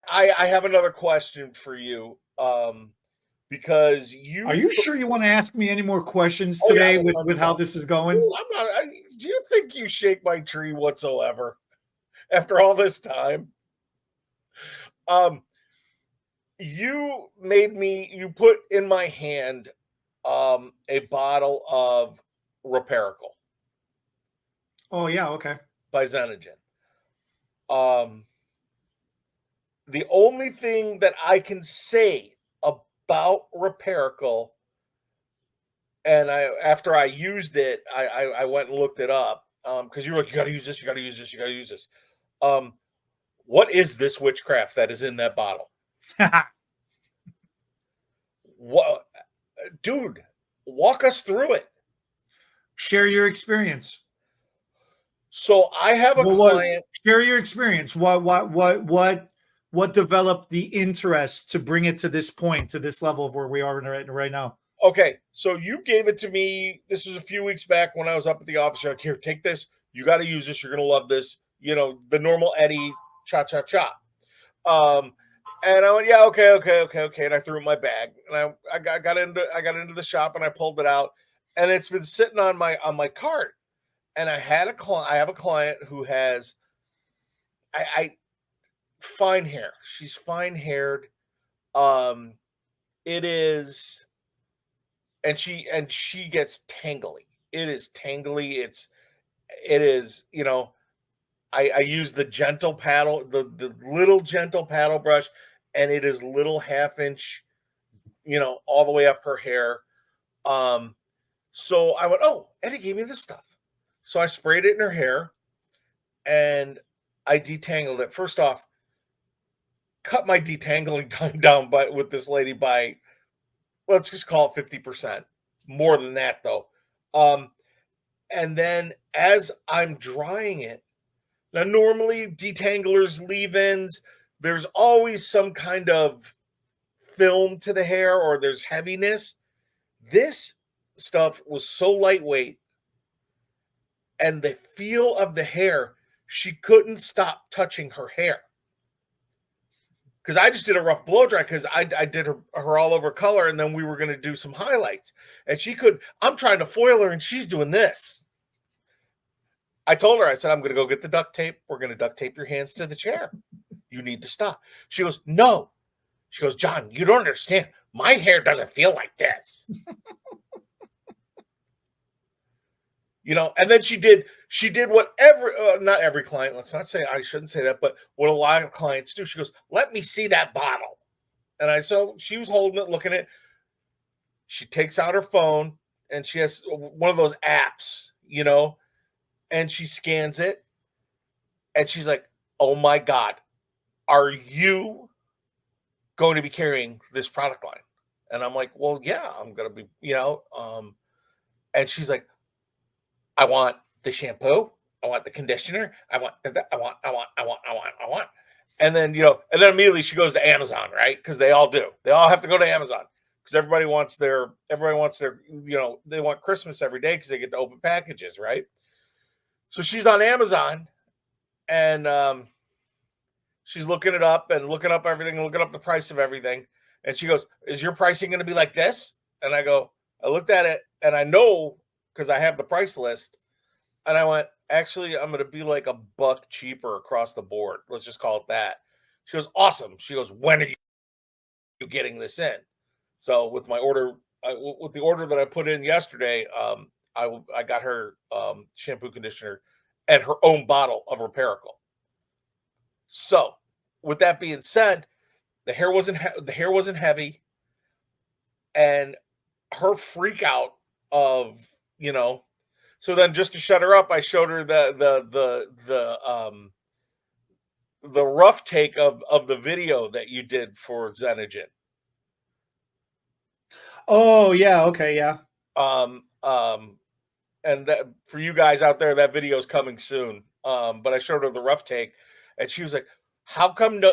I have another question for you. Because Are you you sure you want to ask me any more questions oh yeah, today with 100%. how this is going? Dude, I'm not do you think you shake my tree whatsoever after all this time? Um, you put in my hand a bottle of Reperical Oh yeah, okay. by Zenagen. Um, the only thing that I can say about Reperical, and I after I used it, I went and looked it up because you were like, you got to use this, you got to use this, you got to use this. Um, what is this witchcraft that is in that bottle? What, dude? Walk us through it. Share your experience. So I have a Well, what client. share your experience? What developed the interest to bring it to this point, to this level of where we are right now? Okay, so you gave it to me. This was a few weeks back when I was up at the office. You're like, here, take this. You got to use this. You're gonna love this. You know, the normal Eddie cha cha cha. Um, and I went, yeah, okay, okay, okay, okay. And I threw it in my bag, and I got into the shop, and I pulled it out, and it's been sitting on my cart. And I have a client who has I fine hair. She's fine haired. Um, it is, and she gets tangly. It is tangly. It is, you know, I use the gentle paddle, the little gentle paddle brush, and it is little half-inch, you know, all the way up her hair. Um, so I went, oh, Eddie gave me this stuff. So I sprayed it in her hair and I detangled it. First off, cut my detangling time down by with this lady by, let's just call it 50%. More than that though. Um, and then as I'm drying it, now normally detanglers, leave-ins, there's always some kind of film to the hair or there's heaviness. This stuff was so lightweight and the feel of the hair, she couldn't stop touching her hair. Because I just did a rough blow dry because I did her all over color and then we were going to do some highlights. And she could, I'm trying to foil her and she's doing this. I told her, I said, I'm going to go get the duct tape. We're going to duct tape your hands to the chair. You need to stop. She goes, no. She goes, John, you don't understand. My hair doesn't feel like this. You know, and then she did what not every client, let's not say, I shouldn't say that, but what a lot of clients do. She goes, let me see that bottle. And so she was holding it, looking at it. She takes out her phone and she has one of those apps, you know, and she scans it and she's like, oh my God, are you going to be carrying this product line? And I'm like, well, yeah, I'm going to be, you know, and she's like, I want the shampoo. I want the conditioner. I want. And then, you know, and then immediately she goes to Amazon, right? Because they all do. They all have to go to Amazon because everybody wants their, you know, they want Christmas every day because they get to open packages, right? So she's on Amazon and she's looking it up and looking up everything, and looking up the price of everything. And she goes, is your pricing going to be like this? And I go, I looked at it and I know because I have the price list. And I went, actually, I'm going to be like $1 cheaper across the board. Let's just call it that. She goes, awesome. She goes, when are you getting this in? So with my order, with the order that I put in yesterday, I got her shampoo, conditioner, and her own bottle of Reperical. So with that being said, the hair wasn't heavy, and her freak out of, you know. So then, just to shut her up, I showed her the rough take of the video that you did for Zenagen. Oh yeah, okay, yeah. Um, um, and that, for you guys out there, that video is coming soon. But I showed her the rough take, and she was like, how come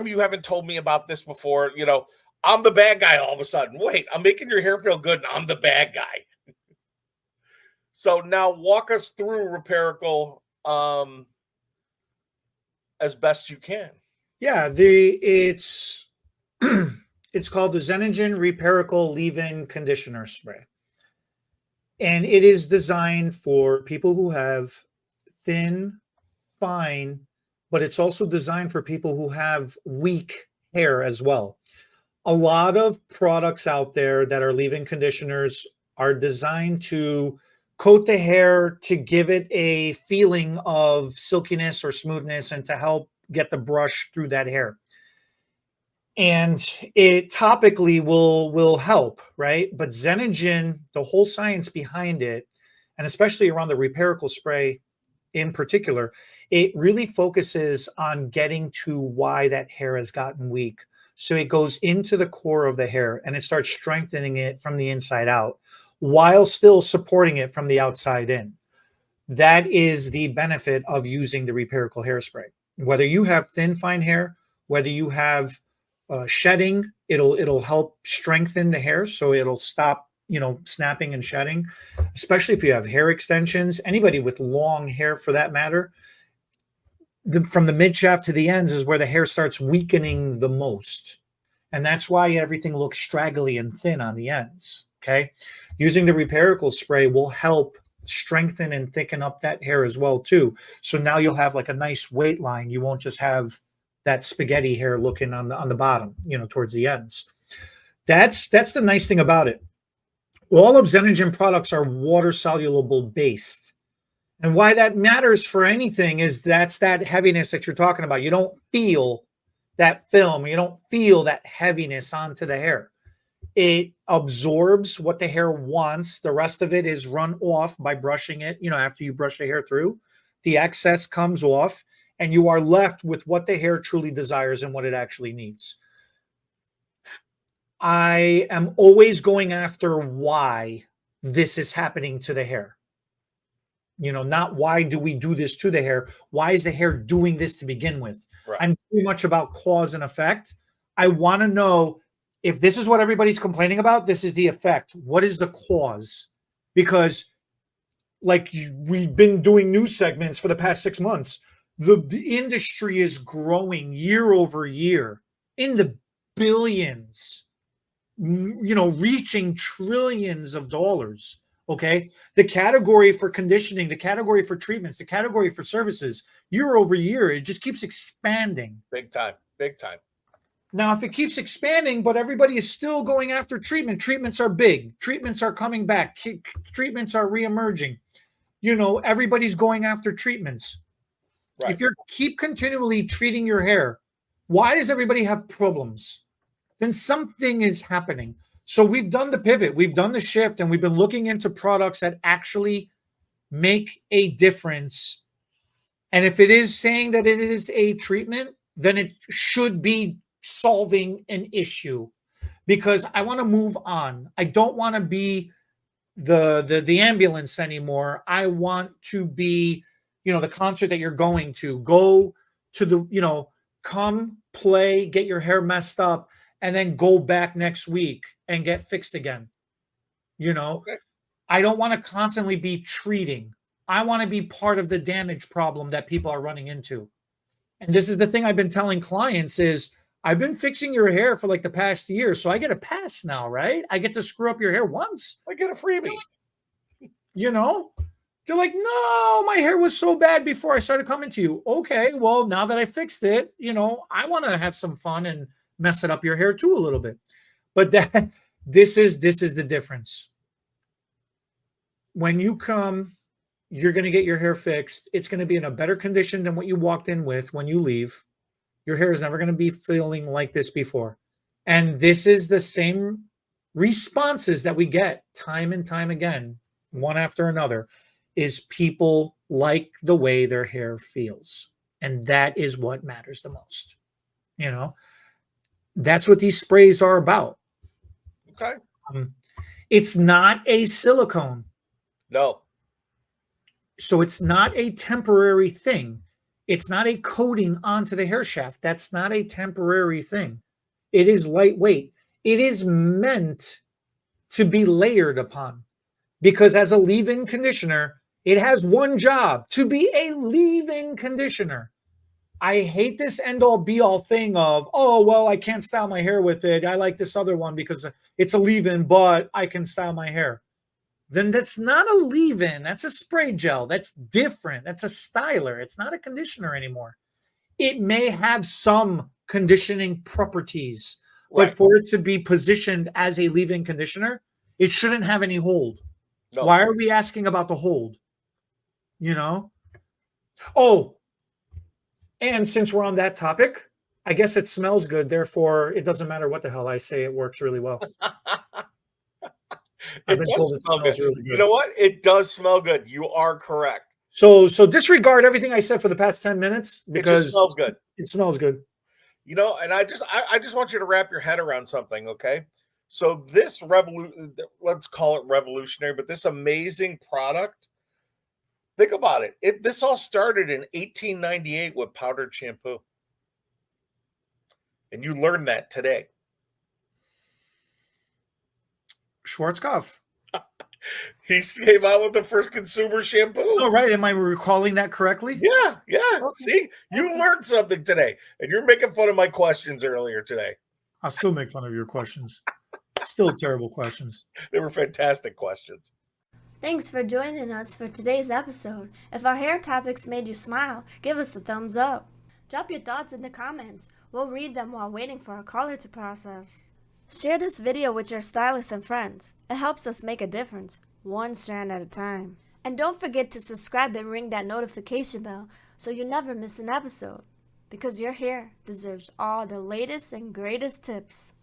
you haven't told me about this before? You know, I'm the bad guy all of a sudden. Wait, I'm making your hair feel good, and I'm the bad guy. So now walk us through Reperical as best you can. Yeah, it's called the Zenagen Reperical Leave-In Conditioner Spray. And it is designed for people who have thin, fine, but it's also designed for people who have weak hair as well. A lot of products out there that are leave-in conditioners are designed to coat the hair to give it a feeling of silkiness or smoothness and to help get the brush through that hair. And it topically will help, right? But Zenagen, the whole science behind it, and especially around the Reperical Spray in particular, it really focuses on getting to why that hair has gotten weak. So it goes into the core of the hair and it starts strengthening it from the inside out while still supporting it from the outside in. That is the benefit of using the Reperical hairspray. Whether you have thin, fine hair, whether you have shedding, it'll help strengthen the hair, so it'll stop snapping and shedding. Especially if you have hair extensions, anybody with long hair for that matter, from the mid shaft to the ends is where the hair starts weakening the most, and that's why everything looks straggly and thin on the ends. Okay, using the Reperical spray will help strengthen and thicken up that hair as well too. So now you'll have like a nice weight line. You won't just have that spaghetti hair looking on the bottom, towards the ends. That's the nice thing about it. All of Zenagen products are water soluble based. And why that matters for anything is that's that heaviness that you're talking about. You don't feel that film. You don't feel that heaviness onto the hair. It absorbs what the hair wants. The rest of it is run off by brushing it. After you brush the hair through, the excess comes off and you are left with what the hair truly desires and what it actually needs. I am always going after why this is happening to the hair. Not why do we do this to the hair? Why is the hair doing this to begin with? Right. I'm very much about cause and effect. I want to know if this is what everybody's complaining about, this is the effect. What is the cause? Because like we've been doing news segments for the past 6 months, the industry is growing year over year in the billions, reaching trillions of dollars. Okay. The category for conditioning, the category for treatments, the category for services, year over year, it just keeps expanding. Big time. Big time. Now, if it keeps expanding, but everybody is still going after treatments are big. Treatments are coming back. Treatments are reemerging. Everybody's going after treatments. Right. If you keep continually treating your hair, why does everybody have problems? Then something is happening. So we've done the pivot, we've done the shift, and we've been looking into products that actually make a difference. And if it is saying that it is a treatment, then it should be solving an issue, because I want to move on. I don't want to be the ambulance anymore. I want to be, the concert that you're going to go to the, come play, get your hair messed up, and then go back next week and get fixed again. Okay. I don't want to constantly be treating. I want to be part of the damage problem that people are running into. And this is the thing I've been telling clients is, I've been fixing your hair for like the past year, so I get a pass now, right? I get to screw up your hair once. I get a freebie. They're like, no, my hair was so bad before I started coming to you. Okay, well, now that I fixed it, I want to have some fun and mess it up your hair too a little bit. But this is the difference. When you come, you're going to get your hair fixed. It's going to be in a better condition than what you walked in with when you leave. Your hair is never going to be feeling like this before. And this is the same responses that we get time and time again, one after another, is people like the way their hair feels. And that is what matters the most. That's what these sprays are about. Okay. It's not a silicone. No. So it's not a temporary thing. It's not a coating onto the hair shaft. That's not a temporary thing. It is lightweight. It is meant to be layered upon, because as a leave-in conditioner, it has one job: to be a leave-in conditioner. I hate this end all be all thing of, oh, well, I can't style my hair with it. I like this other one because it's a leave-in, but I can style my hair. Then that's not a leave-in. That's a spray gel. That's different. That's a styler. It's not a conditioner anymore. It may have some conditioning properties, Right. but for it to be positioned as a leave-in conditioner, it shouldn't have any hold. No. Why are we asking about the hold? You know? Oh, and since we're on that topic, I guess it smells good. Therefore, it doesn't matter what the hell I say. It works really well. I've been told it smells really good. You know what? It does smell good. You are correct. So disregard everything I said for the past 10 minutes because it just smells good. It smells good. You know, and I just want you to wrap your head around something, okay? So this let's call it revolutionary, but this amazing product, think about it. This all started in 1898 with powdered shampoo. And you learned that today. Schwarzkopf. He came out with the first consumer shampoo. Oh, right. Am I recalling that correctly? Yeah. Okay. See, you learned something today, and you're making fun of my questions earlier today. I'll still make fun of your questions. Still terrible questions. They were fantastic questions. Thanks for joining us for today's episode. If our hair topics made you smile, give us a thumbs up. Drop your thoughts in the comments. We'll read them while waiting for our caller to process. Share this video with your stylists and friends. It helps us make a difference, one strand at a time. And don't forget to subscribe and ring that notification bell so you never miss an episode. Because your hair deserves all the latest and greatest tips.